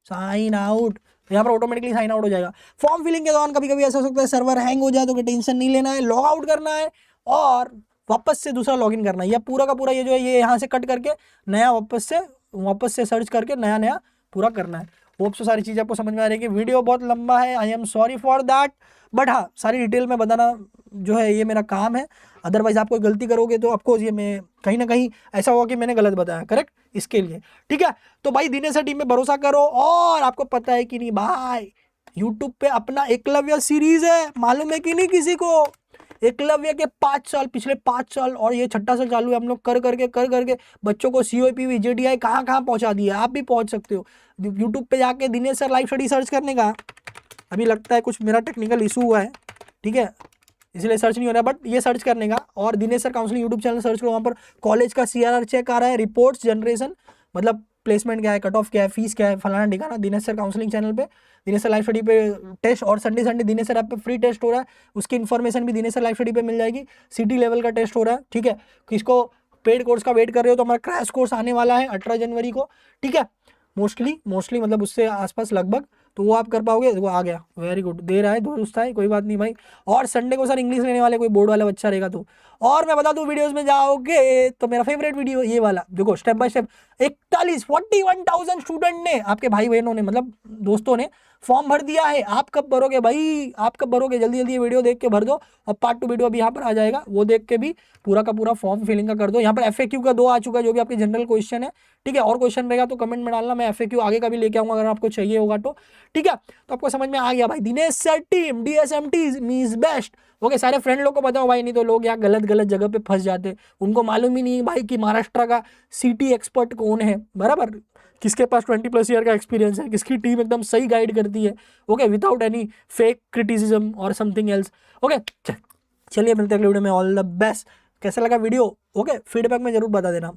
साइन आउट, यहाँ पर ऑटोमेटिकली साइन आउट हो जाएगा। फॉर्म फिलिंग के दौरान कभी कभी ऐसा हो सकता है सर्वर हैंग हो जाए, तो टेंशन नहीं लेना है, लॉग आउट करना है और वापस से दूसरा लॉगिन करना है। या पूरा का पूरा ये जो है ये यहाँ से कट करके नया वापस से सर्च करके नया पूरा करना है। होप सो सारी चीज़ें आपको समझ में आ रही है। कि वीडियो बहुत लंबा है, I am sorry for that, but हाँ सारी डिटेल में बताना जो है ये मेरा काम है। अदरवाइज आप कोई गलती करोगे तो ऑफकोर्स ये मैं कहीं ना कहीं ऐसा होगा कि मैंने गलत बताया, करेक्ट, इसके लिए, ठीक है। तो भाई दिनेश सर टीम में भरोसा करो। और आपको पता है कि नहीं भाई, यूट्यूब पे अपना एकलव्य सीरीज है, मालूम है कि नहीं किसी को? एकलव्य के 5 साल, पिछले 5 साल, और ये 6ठा साल चालू है। हम लोग कर करके बच्चों को COPV JDI कहाँ पहुँचा दिया, आप भी पहुँच सकते हो। यूट्यूब पे जाके Dinesh sir live study search करने का, अभी लगता है कुछ मेरा टेक्निकल इशू हुआ है, ठीक है, इसलिए सर्च नहीं हो रहा, बट ये सर्च करने का। और Dinesh sir counselling YouTube channel search करो, वहाँ पर कॉलेज का CRR चेक आ रहा है, रिपोर्ट्स जनरेशन, मतलब प्लेसमेंट क्या है, कट ऑफ क्या है, फीस क्या है, फलाना ठिकाना। दिनेश सर काउंसलिंग चैनल पे, दिनेश सर लाइव स्टडी पे टेस्ट, और संडे दिनेश सर ऐप पे फ्री टेस्ट हो रहा है, उसकी इन्फॉर्मेशन भी दिनेश सर लाइव स्टडी पे मिल जाएगी। सिटी लेवल का टेस्ट हो रहा है, ठीक है। किसको पेड कोर्स का वेट कर रहे हो तो हमारा क्रैश कोर्स आने वाला है 18 जनवरी को, ठीक है। मोस्टली मतलब उससे आसपास लगभग तो वो आप कर पाओगे। वो आ गया, वेरी गुड। दे रहा है दोस्त है, कोई बात नहीं भाई। और संडे को सर इंग्लिश लेने वाले कोई बोर्ड वाला बच्चा रहेगा तो। और मैं बता दूं, वीडियोस में जाओगे तो मेरा फेवरेट वीडियो ये वाला देखो, स्टेप बाय स्टेप 41,000 स्टूडेंट ने, आपके भाई बहनों ने, मतलब दोस्तों ने फॉर्म भर दिया है। आप कब भरोगे भाई, आप कब भरोगे? जल्दी जल्दी ये वीडियो देख के भर दो। और पार्ट 2 वीडियो अभी यहाँ पर आ जाएगा, वो देख के भी पूरा का पूरा फॉर्म फिलिंग का कर दो। यहाँ पर FAQ का 2 आ चुका है, जो भी आपके जनरल क्वेश्चन है, ठीक है। और क्वेश्चन रहेगा तो कमेंट में डालना, मैं FAQ आगे का भी लेके आऊंगा अगर आपको चाहिए होगा तो, ठीक है। तो आपको समझ में आ गया भाई, दिनेश सर टीम DSMT मीज बेस्ट। ओके, सारे फ्रेंड लोग को बताओ भाई, नहीं तो लोग यहाँ गलत गलत जगह पे फंस जाते, उनको मालूम ही नहीं भाई कि महाराष्ट्र का CT एक्सपर्ट कौन है, बराबर, किसके पास 20+ ईयर का एक्सपीरियंस है, किसकी टीम एकदम सही गाइड करती है, okay, without any fake criticism और समथिंग एल्स। ओके, चलिए मिलते हैं अगले वीडियो में। All the best. कैसा लगा वीडियो? ओके, फीडबैक में जरूर बता देना।